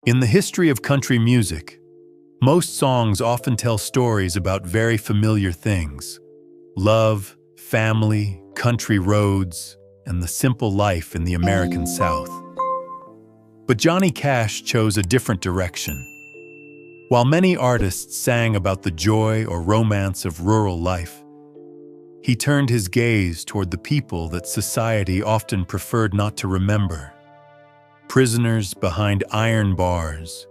In the history of country music, most songs often tell stories about very familiar things: love, family, country roads, and the simple life in the American South. But Johnny Cash chose a different direction. While many artists sang about the joy or romance of rural life, he turned his gaze toward the people that society often preferred not to remember. Prisoners behind iron bars,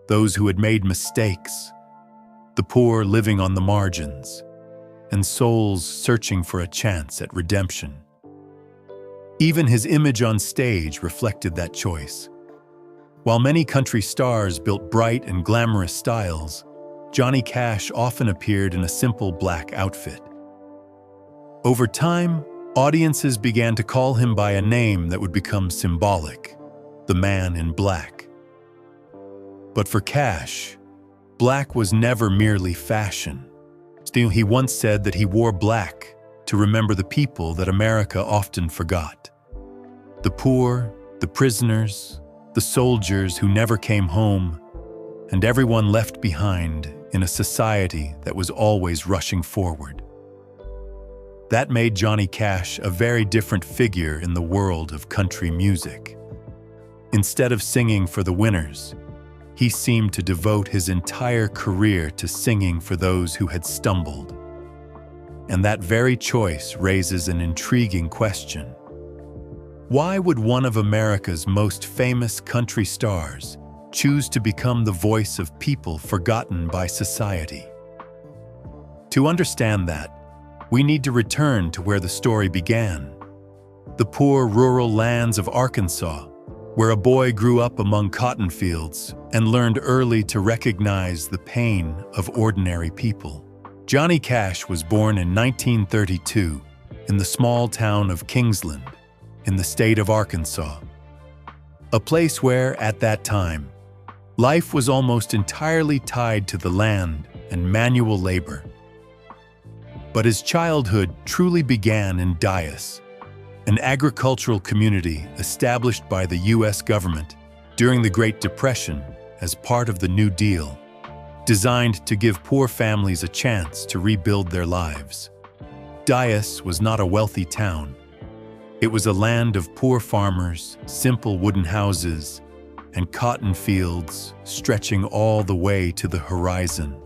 those who had made mistakes, the poor living on the margins, and souls searching for a chance at redemption. Even his image on stage reflected that choice. While many country stars built bright and glamorous styles, Johnny Cash often appeared in a simple black outfit. Over time, audiences began to call him by a name that would become symbolic: the Man in Black. But for Cash, black was never merely fashion. Still, he once said that he wore black to remember the people that America often forgot. The poor, the prisoners, the soldiers who never came home, and everyone left behind in a society that was always rushing forward. That made Johnny Cash a very different figure in the world of country music. Instead of singing for the winners, he seemed to devote his entire career to singing for those who had stumbled. And that very choice raises an intriguing question. Why would one of America's most famous country stars choose to become the voice of people forgotten by society? To understand that, we need to return to where the story began: the poor rural lands of Arkansas, where a boy grew up among cotton fields and learned early to recognize the pain of ordinary people. Johnny Cash was born in 1932 in the small town of Kingsland, in the state of Arkansas, a place where, at that time, life was almost entirely tied to the land and manual labor. But his childhood truly began in Dyess, an agricultural community established by the U.S. government during the Great Depression as part of the New Deal, designed to give poor families a chance to rebuild their lives. Dyess was not a wealthy town. It was a land of poor farmers, simple wooden houses, and cotton fields stretching all the way to the horizon.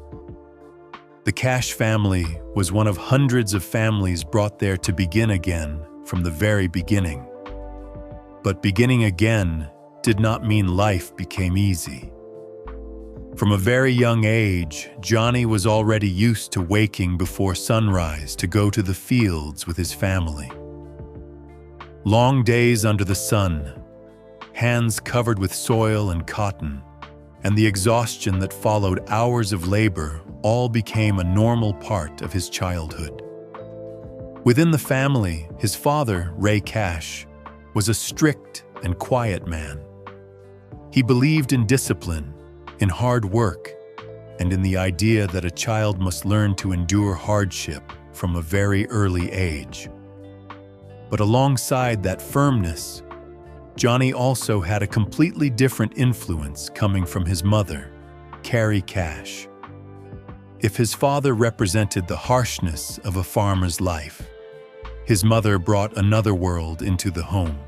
The Cash family was one of hundreds of families brought there to begin again from the very beginning. But beginning again did not mean life became easy. From a very young age, Johnny was already used to waking before sunrise to go to the fields with his family. Long days under the sun, hands covered with soil and cotton, and the exhaustion that followed hours of labor all became a normal part of his childhood. Within the family, his father, Ray Cash, was a strict and quiet man. He believed in discipline, in hard work, and in the idea that a child must learn to endure hardship from a very early age. But alongside that firmness, Johnny also had a completely different influence coming from his mother, Carrie Cash. If his father represented the harshness of a farmer's life, his mother brought another world into the home: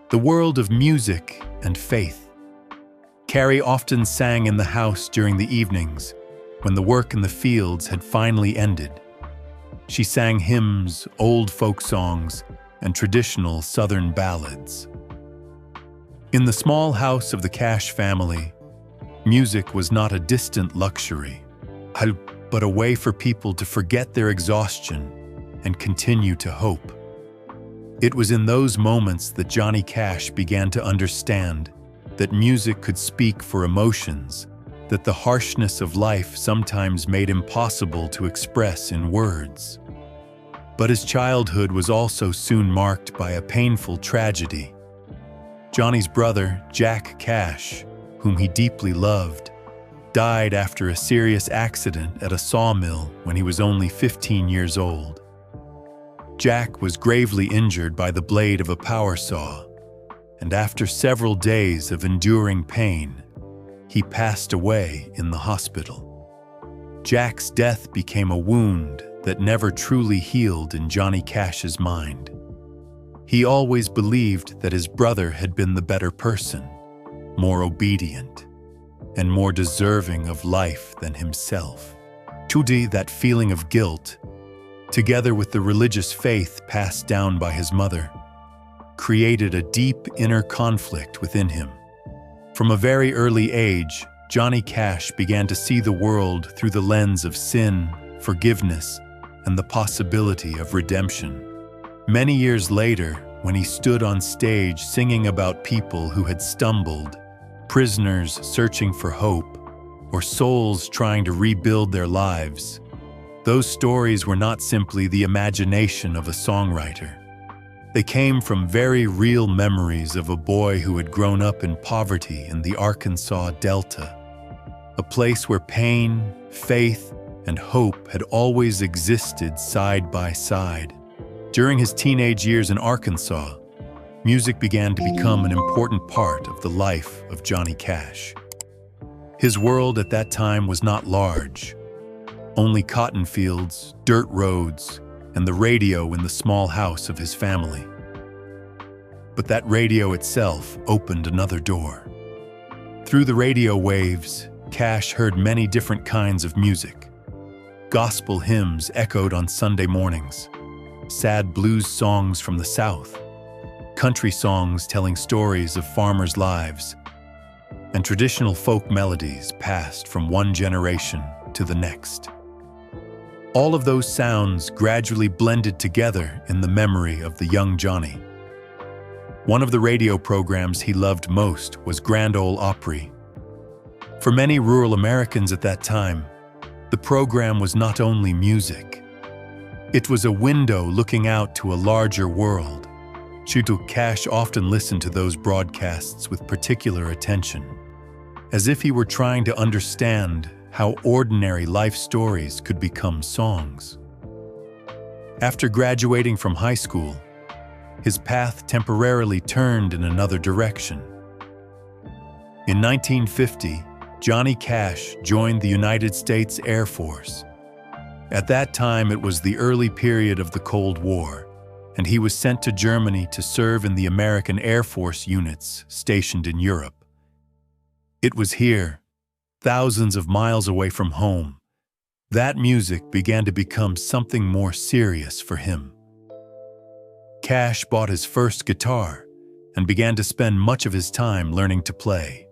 the world of music and faith. Carrie often sang in the house during the evenings, when the work in the fields had finally ended. She sang hymns, old folk songs, and traditional Southern ballads. In the small house of the Cash family, music was not a distant luxury, but a way for people to forget their exhaustion and continue to hope. It was in those moments that Johnny Cash began to understand that music could speak for emotions that the harshness of life sometimes made impossible to express in words. But his childhood was also soon marked by a painful tragedy. Johnny's brother, Jack Cash, whom he deeply loved, died after a serious accident at a sawmill when he was only 15 years old. Jack was gravely injured by the blade of a power saw, and after several days of enduring pain, he passed away in the hospital. Jack's death became a wound that never truly healed in Johnny Cash's mind. He always believed that his brother had been the better person, more obedient, and more deserving of life than himself. Today, that feeling of guilt, together with the religious faith passed down by his mother, created a deep inner conflict within him. From a very early age, Johnny Cash began to see the world through the lens of sin, forgiveness, and the possibility of redemption. Many years later, when he stood on stage singing about people who had stumbled, prisoners searching for hope, or souls trying to rebuild their lives, those stories were not simply the imagination of a songwriter. They came from very real memories of a boy who had grown up in poverty in the Arkansas Delta, a place where pain, faith, and hope had always existed side by side. During his teenage years in Arkansas, music began to become an important part of the life of Johnny Cash. His world at that time was not large. Only cotton fields, dirt roads, and the radio in the small house of his family. But that radio itself opened another door. Through the radio waves, Cash heard many different kinds of music. Gospel hymns echoed on Sunday mornings, sad blues songs from the South, country songs telling stories of farmers' lives, and traditional folk melodies passed from one generation to the next. All of those sounds gradually blended together in the memory of the young Johnny. One of the radio programs he loved most was Grand Ole Opry. For many rural Americans at that time, the program was not only music. It was a window looking out to a larger world. Cash often listened to those broadcasts with particular attention, as if he were trying to understand how ordinary life stories could become songs. After graduating from high school, his path temporarily turned in another direction. In 1950, Johnny Cash joined the United States Air Force. At that time, it was the early period of the Cold War, and he was sent to Germany to serve in the American Air Force units stationed in Europe. It was here, thousands of miles away from home, that music began to become something more serious for him. Cash bought his first guitar and began to spend much of his time learning to play.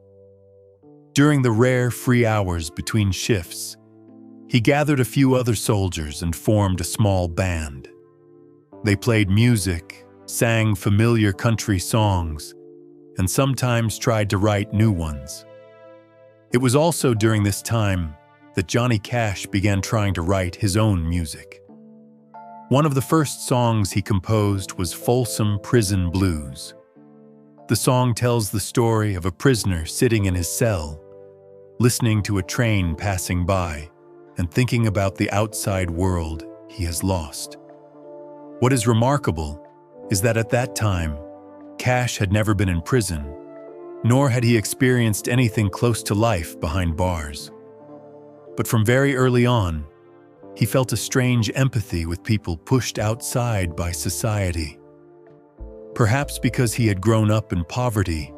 During the rare free hours between shifts, he gathered a few other soldiers and formed a small band. They played music, sang familiar country songs, and sometimes tried to write new ones. It was also during this time that Johnny Cash began trying to write his own music. One of the first songs he composed was Folsom Prison Blues. The song tells the story of a prisoner sitting in his cell, listening to a train passing by and thinking about the outside world he has lost. What is remarkable is that at that time, Cash had never been in prison, nor had he experienced anything close to life behind bars. But from very early on, he felt a strange empathy with people pushed outside by society. Perhaps because he had grown up in poverty,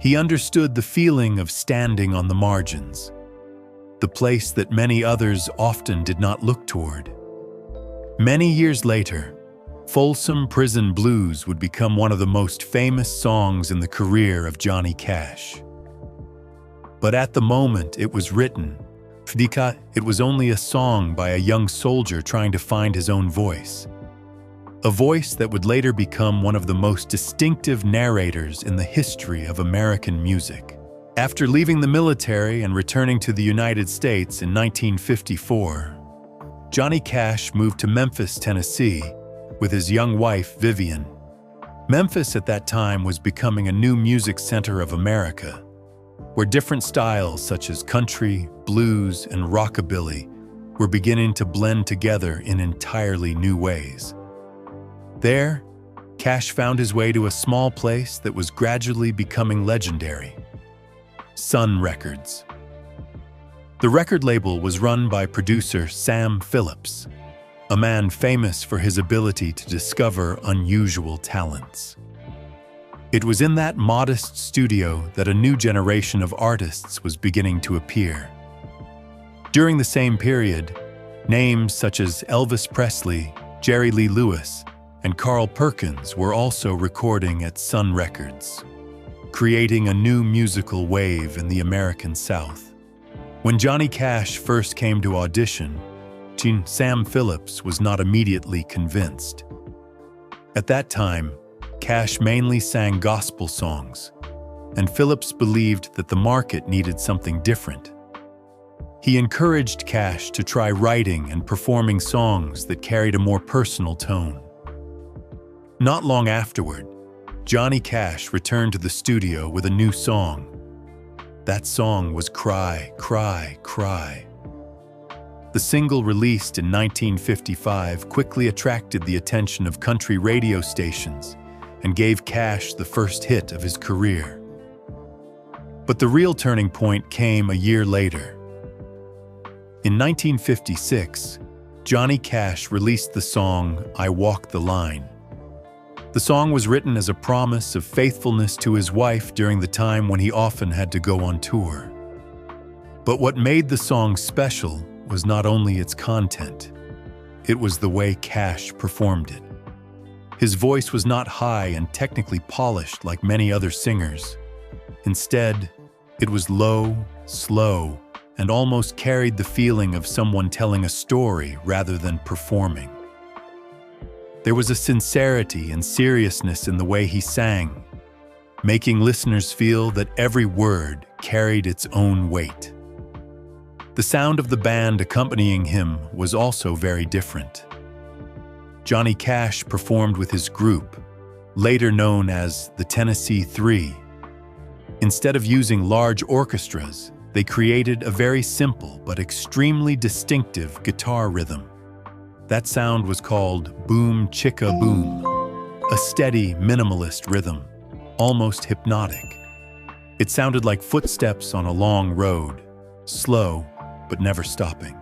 he understood the feeling of standing on the margins, the place that many others often did not look toward. Many years later, Folsom Prison Blues would become one of the most famous songs in the career of Johnny Cash. But at the moment it was written, it was only a song by a young soldier trying to find his own voice. A voice that would later become one of the most distinctive narrators in the history of American music. After leaving the military and returning to the United States in 1954, Johnny Cash moved to Memphis, Tennessee, with his young wife, Vivian. Memphis at that time was becoming a new music center of America, where different styles such as country, blues, and rockabilly were beginning to blend together in entirely new ways. There, Cash found his way to a small place that was gradually becoming legendary. Sun Records. The record label was run by producer Sam Phillips, a man famous for his ability to discover unusual talents. It was in that modest studio that a new generation of artists was beginning to appear. During the same period, names such as Elvis Presley, Jerry Lee Lewis, and Carl Perkins were also recording at Sun Records, creating a new musical wave in the American South. When Johnny Cash first came to audition, Sam Phillips was not immediately convinced. At that time, Cash mainly sang gospel songs, and Phillips believed that the market needed something different. He encouraged Cash to try writing and performing songs that carried a more personal tone. Not long afterward, Johnny Cash returned to the studio with a new song. That song was Cry, Cry, Cry. The single released in 1955 quickly attracted the attention of country radio stations and gave Cash the first hit of his career. But the real turning point came a year later. In 1956, Johnny Cash released the song I Walk the Line. The song was written as a promise of faithfulness to his wife during the time when he often had to go on tour. But what made the song special was not only its content, it was the way Cash performed it. His voice was not high and technically polished like many other singers. Instead, it was low, slow, and almost carried the feeling of someone telling a story rather than performing. There was a sincerity and seriousness in the way he sang, making listeners feel that every word carried its own weight. The sound of the band accompanying him was also very different. Johnny Cash performed with his group, later known as the Tennessee Three. Instead of using large orchestras, they created a very simple but extremely distinctive guitar rhythm. That sound was called boom chicka boom, a steady, minimalist rhythm, almost hypnotic. It sounded like footsteps on a long road, slow but never stopping.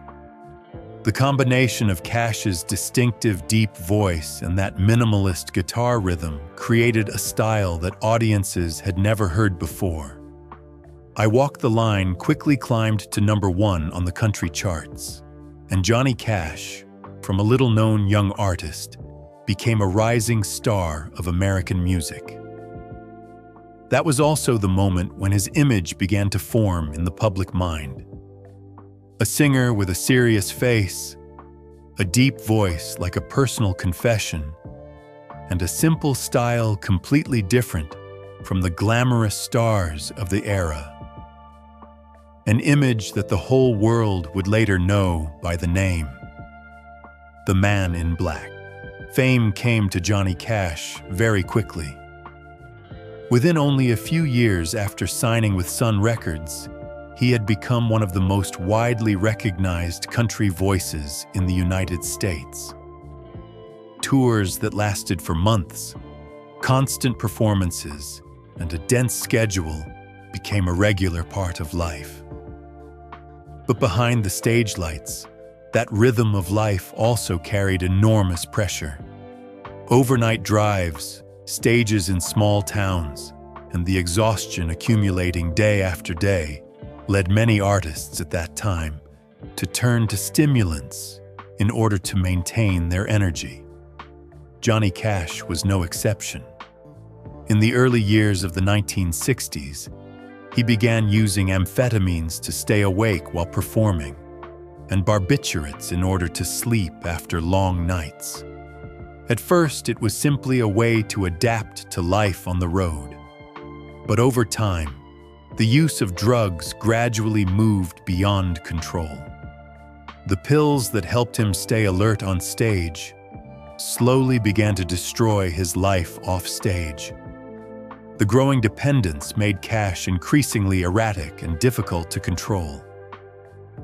The combination of Cash's distinctive deep voice and that minimalist guitar rhythm created a style that audiences had never heard before. I Walk the Line quickly climbed to #1 on the country charts, and Johnny Cash, from a little-known young artist, became a rising star of American music. That was also the moment when his image began to form in the public mind. A singer with a serious face, a deep voice like a personal confession, and a simple style completely different from the glamorous stars of the era. An image that the whole world would later know by the name, the Man in Black. Fame came to Johnny Cash very quickly. Within only a few years after signing with Sun Records, he had become one of the most widely recognized country voices in the United States. Tours that lasted for months, constant performances, and a dense schedule became a regular part of life. But behind the stage lights, that rhythm of life also carried enormous pressure. Overnight drives, stages in small towns, and the exhaustion accumulating day after day led many artists at that time to turn to stimulants in order to maintain their energy. Johnny Cash was no exception. In the early years of the 1960s, he began using amphetamines to stay awake while performing, and barbiturates in order to sleep after long nights. At first, it was simply a way to adapt to life on the road. But over time, the use of drugs gradually moved beyond control. The pills that helped him stay alert on stage slowly began to destroy his life off stage. The growing dependence made Cash increasingly erratic and difficult to control.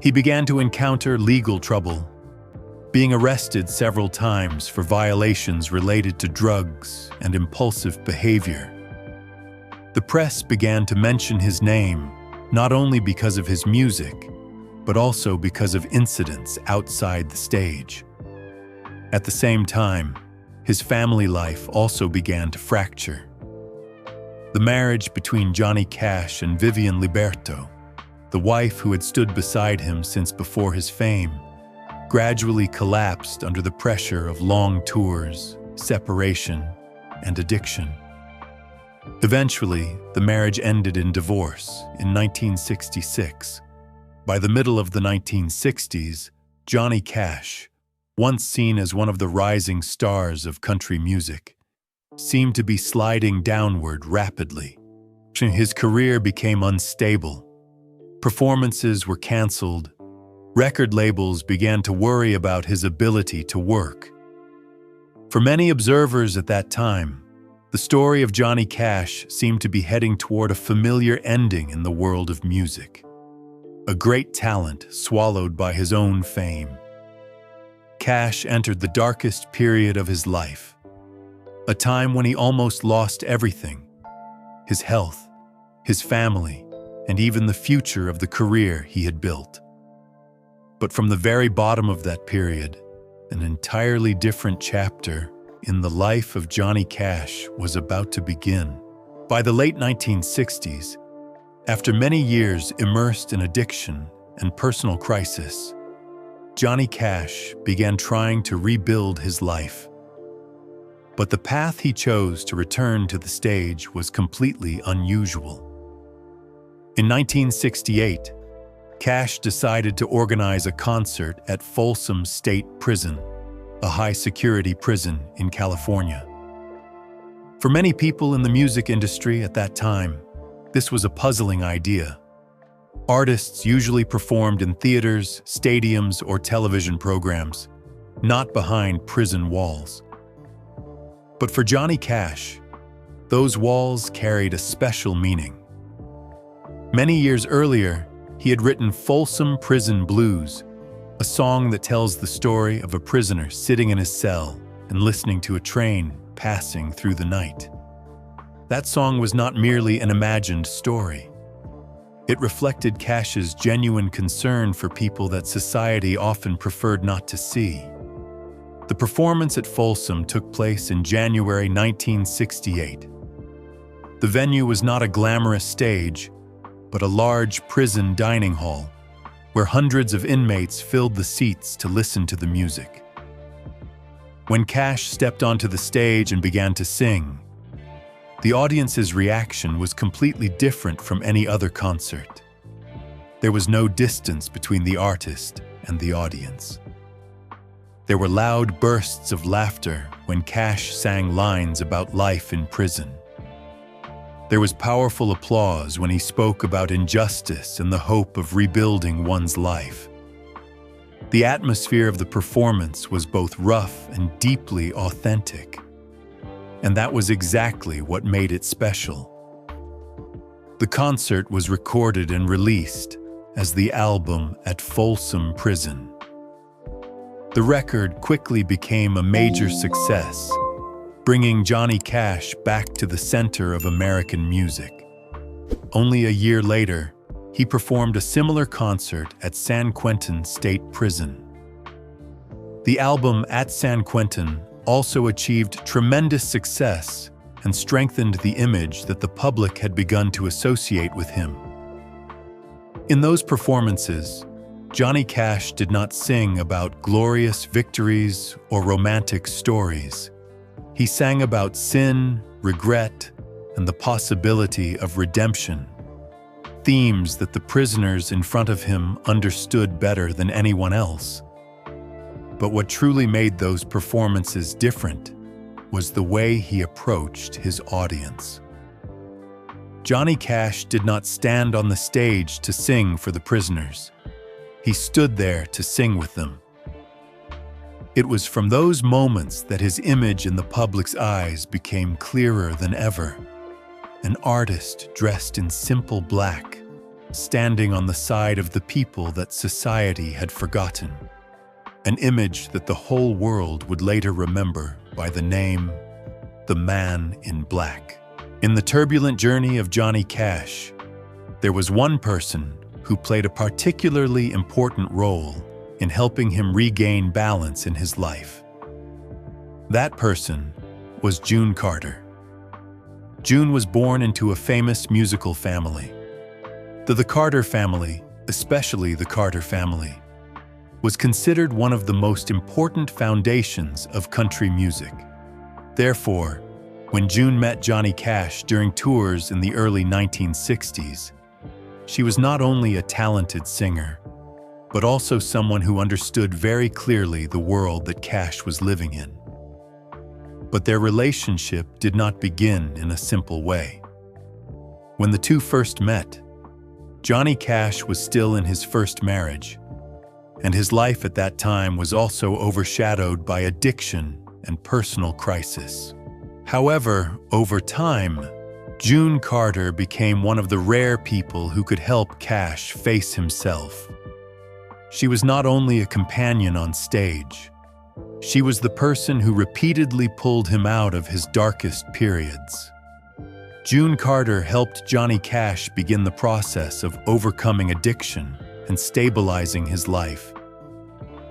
He began to encounter legal trouble, being arrested several times for violations related to drugs and impulsive behavior. The press began to mention his name not only because of his music, but also because of incidents outside the stage. At the same time, his family life also began to fracture. The marriage between Johnny Cash and Vivian Liberto, the wife who had stood beside him since before his fame, gradually collapsed under the pressure of long tours, separation, and addiction. Eventually, the marriage ended in divorce in 1966. By the middle of the 1960s, Johnny Cash, once seen as one of the rising stars of country music, seemed to be sliding downward rapidly. His career became unstable. Performances were canceled. Record labels began to worry about his ability to work. For many observers at that time, the story of Johnny Cash seemed to be heading toward a familiar ending in the world of music. A great talent swallowed by his own fame. Cash entered the darkest period of his life, a time when he almost lost everything: his health, his family, and even the future of the career he had built. But from the very bottom of that period, an entirely different chapter in the life of Johnny Cash was about to begin. By the late 1960s, after many years immersed in addiction and personal crisis, Johnny Cash began trying to rebuild his life. But the path he chose to return to the stage was completely unusual. In 1968, Cash decided to organize a concert at Folsom State Prison, a high-security prison in California. For many people in the music industry at that time, this was a puzzling idea. Artists usually performed in theaters, stadiums, or television programs, not behind prison walls. But for Johnny Cash, those walls carried a special meaning. Many years earlier, he had written Folsom Prison Blues, a song that tells the story of a prisoner sitting in his cell and listening to a train passing through the night. That song was not merely an imagined story. It reflected Cash's genuine concern for people that society often preferred not to see. The performance at Folsom took place in January 1968. The venue was not a glamorous stage, but a large prison dining hall, where hundreds of inmates filled the seats to listen to the music. When Cash stepped onto the stage and began to sing, the audience's reaction was completely different from any other concert. There was no distance between the artist and the audience. There were loud bursts of laughter when Cash sang lines about life in prison. There was powerful applause when he spoke about injustice and the hope of rebuilding one's life. The atmosphere of the performance was both rough and deeply authentic. And that was exactly what made it special. The concert was recorded and released as the album At Folsom Prison. The record quickly became a major success, bringing Johnny Cash back to the center of American music. Only a year later, he performed a similar concert at San Quentin State Prison. The album At San Quentin also achieved tremendous success and strengthened the image that the public had begun to associate with him. In those performances, Johnny Cash did not sing about glorious victories or romantic stories. He sang about sin, regret, and the possibility of redemption, themes that the prisoners in front of him understood better than anyone else. But what truly made those performances different was the way he approached his audience. Johnny Cash did not stand on the stage to sing for the prisoners. He stood there to sing with them. It was from those moments that his image in the public's eyes became clearer than ever. An artist dressed in simple black, standing on the side of the people that society had forgotten. An image that the whole world would later remember by the name, the Man in Black. In the turbulent journey of Johnny Cash, there was one person who played a particularly important role in helping him regain balance in his life. That person was June Carter. June was born into a famous musical family. The Carter family, especially the Carter family, was considered one of the most important foundations of country music. Therefore, when June met Johnny Cash during tours in the early 1960s, she was not only a talented singer, but also someone who understood very clearly the world that Cash was living in. But their relationship did not begin in a simple way. When the two first met, Johnny Cash was still in his first marriage, and his life at that time was also overshadowed by addiction and personal crisis. However, over time, June Carter became one of the rare people who could help Cash face himself. She was not only a companion on stage, she was the person who repeatedly pulled him out of his darkest periods. June Carter helped Johnny Cash begin the process of overcoming addiction and stabilizing his life.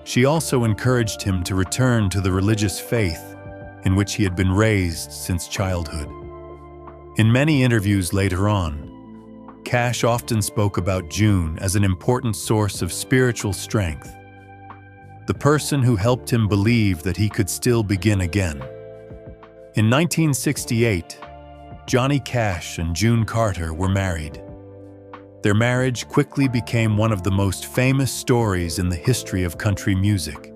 She also encouraged him to return to the religious faith in which he had been raised since childhood. In many interviews later on, Cash often spoke about June as an important source of spiritual strength, the person who helped him believe that he could still begin again. In 1968, Johnny Cash and June Carter were married. Their marriage quickly became one of the most famous stories in the history of country music,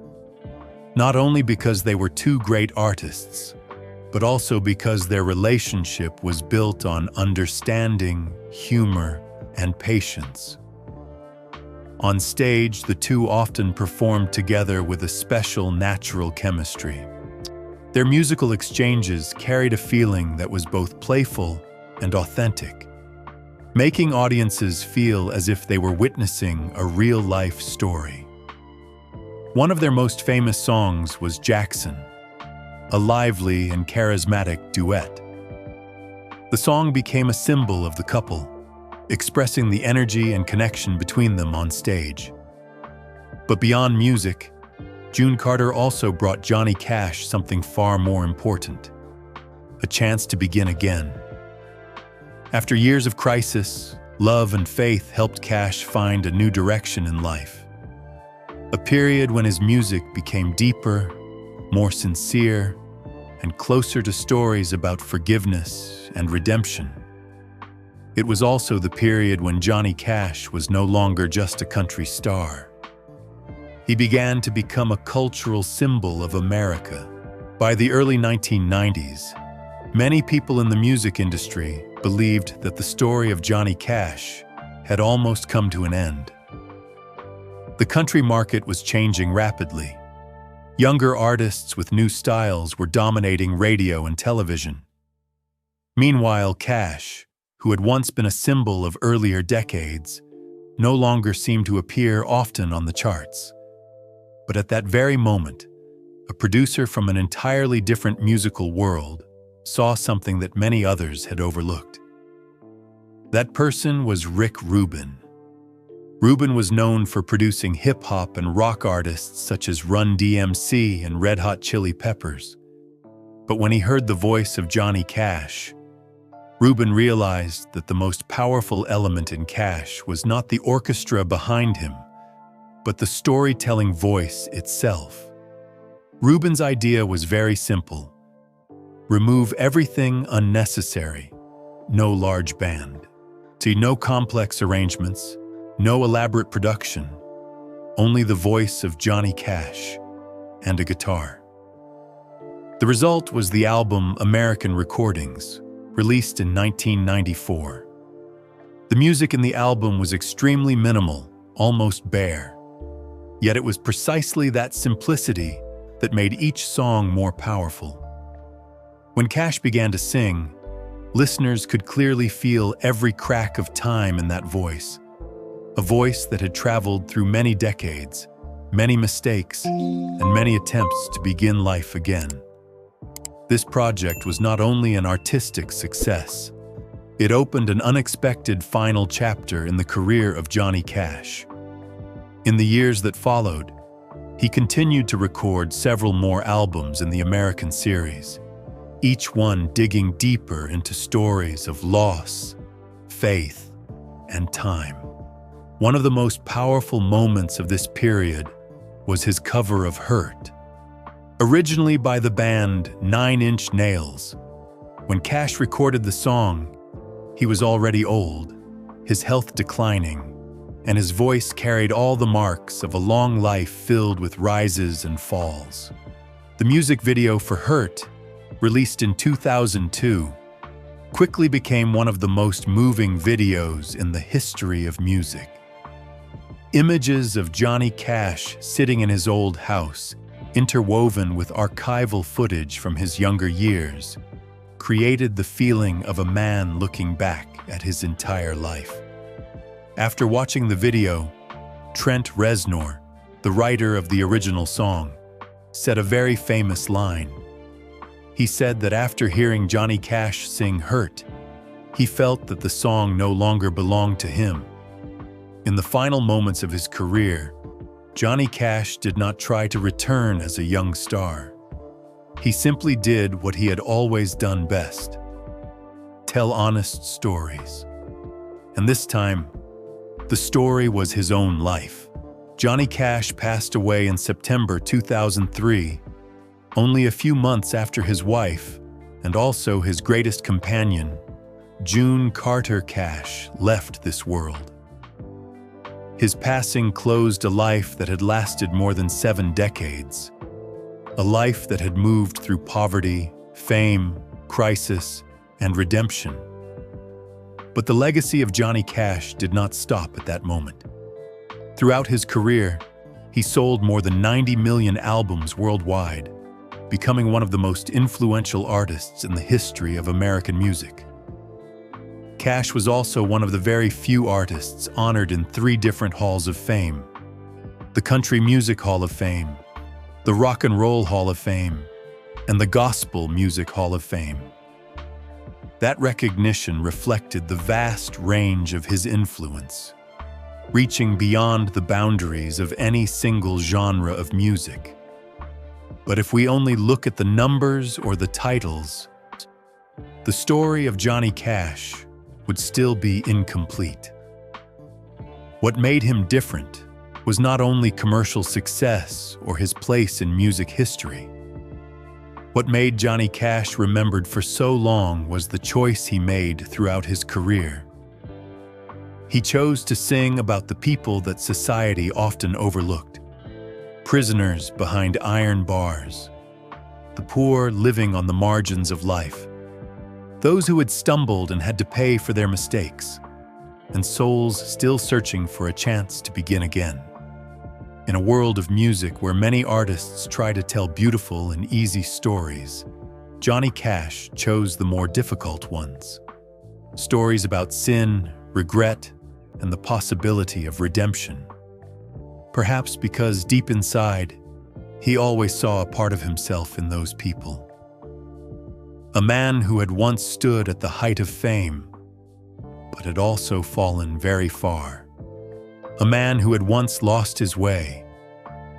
not only because they were two great artists, but also because their relationship was built on understanding, humor, and patience. On stage, the two often performed together with a special natural chemistry. Their musical exchanges carried a feeling that was both playful and authentic, making audiences feel as if they were witnessing a real-life story. One of their most famous songs was Jackson, a lively and charismatic duet. The song became a symbol of the couple, expressing the energy and connection between them on stage. But beyond music, June Carter also brought Johnny Cash something far more important: a chance to begin again. After years of crisis, love and faith helped Cash find a new direction in life. A period when his music became deeper, more sincere, and closer to stories about forgiveness and redemption. It was also the period when Johnny Cash was no longer just a country star. He began to become a cultural symbol of America. By the early 1990s, many people in the music industry believed that the story of Johnny Cash had almost come to an end. The country market was changing rapidly. Younger artists with new styles were dominating radio and television. Meanwhile, Cash, who had once been a symbol of earlier decades, no longer seemed to appear often on the charts. But at that very moment, a producer from an entirely different musical world saw something that many others had overlooked. That person was Rick Rubin. Rubin was known for producing hip-hop and rock artists such as Run DMC and Red Hot Chili Peppers. But when he heard the voice of Johnny Cash, Rubin realized that the most powerful element in Cash was not the orchestra behind him, but the storytelling voice itself. Rubin's idea was very simple: remove everything unnecessary, no large band. See, no complex arrangements, no elaborate production, only the voice of Johnny Cash and a guitar. The result was the album American Recordings, released in 1994. The music in the album was extremely minimal, almost bare. Yet it was precisely that simplicity that made each song more powerful. When Cash began to sing, listeners could clearly feel every crack of time in that voice, a voice that had traveled through many decades, many mistakes, and many attempts to begin life again. This project was not only an artistic success, It opened an unexpected final chapter in the career of Johnny Cash. In the years that followed, he continued to record several more albums in the American series, each one digging deeper into stories of loss, faith, and time. One of the most powerful moments of this period was his cover of Hurt. Originally by the band 9 Inch Nails, when Cash recorded the song, he was already old, his health declining, and his voice carried all the marks of a long life filled with rises and falls. The music video for Hurt, released in 2002, quickly became one of the most moving videos in the history of music. Images of Johnny Cash sitting in his old house, interwoven with archival footage from his younger years, created the feeling of a man looking back at his entire life. After watching the video, Trent Reznor, the writer of the original song, said a very famous line. He said that after hearing Johnny Cash sing Hurt, he felt that the song no longer belonged to him. In the final moments of his career, Johnny Cash did not try to return as a young star. He simply did what he had always done best: tell honest stories. And this time, the story was his own life. Johnny Cash passed away in September 2003, only a few months after his wife, and also his greatest companion, June Carter Cash, left this world. His passing closed a life that had lasted more than 7 decades. A life that had moved through poverty, fame, crisis, and redemption. But the legacy of Johnny Cash did not stop at that moment. Throughout his career, he sold more than 90 million albums worldwide, becoming one of the most influential artists in the history of American music. Cash was also one of the very few artists honored in 3 different halls of fame: the Country Music Hall of Fame, the Rock and Roll Hall of Fame, and the Gospel Music Hall of Fame. That recognition reflected the vast range of his influence, reaching beyond the boundaries of any single genre of music. But if we only look at the numbers or the titles, the story of Johnny Cash would still be incomplete. What made him different was not only commercial success or his place in music history. What made Johnny Cash remembered for so long was the choice he made throughout his career. He chose to sing about the people that society often overlooked: prisoners behind iron bars, the poor living on the margins of life, those who had stumbled and had to pay for their mistakes, and souls still searching for a chance to begin again. In a world of music where many artists try to tell beautiful and easy stories, Johnny Cash chose the more difficult ones. Stories about sin, regret, and the possibility of redemption. Perhaps because deep inside, he always saw a part of himself in those people. A man who had once stood at the height of fame, but had also fallen very far. A man who had once lost his way,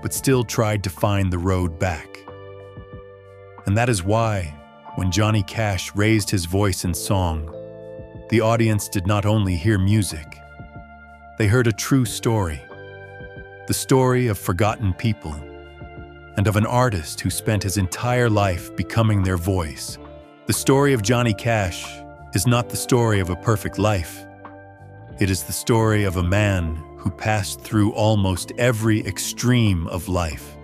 but still tried to find the road back. And that is why, when Johnny Cash raised his voice in song, the audience did not only hear music, they heard a true story. The story of forgotten people, and of an artist who spent his entire life becoming their voice. The story of Johnny Cash is not the story of a perfect life. It is the story of a man who passed through almost every extreme of life.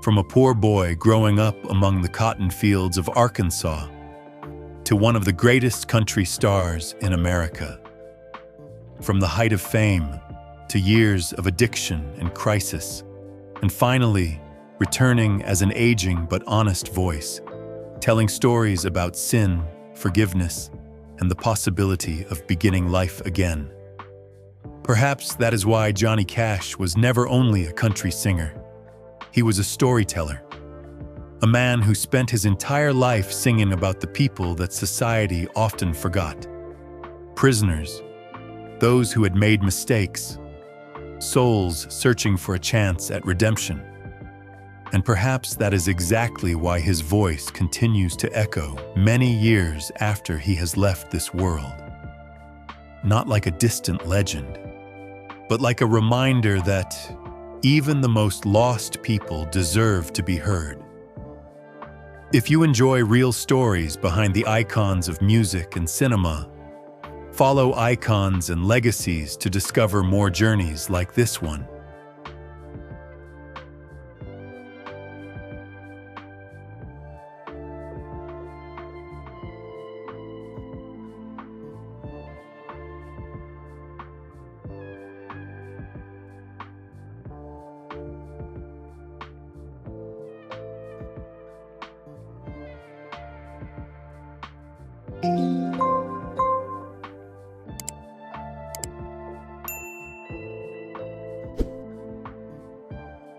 From a poor boy growing up among the cotton fields of Arkansas to one of the greatest country stars in America. From the height of fame to years of addiction and crisis, and finally returning as an aging but honest voice, telling stories about sin, forgiveness, and the possibility of beginning life again. Perhaps that is why Johnny Cash was never only a country singer. He was a storyteller. a man who spent his entire life singing about the people that society often forgot. Prisoners, those who had made mistakes, souls searching for a chance at redemption. And perhaps that is exactly why his voice continues to echo many years after he has left this world. Not like a distant legend, but like a reminder that even the most lost people deserve to be heard. If you enjoy real stories behind the icons of music and cinema, follow Icons and Legacies to discover more journeys like this one.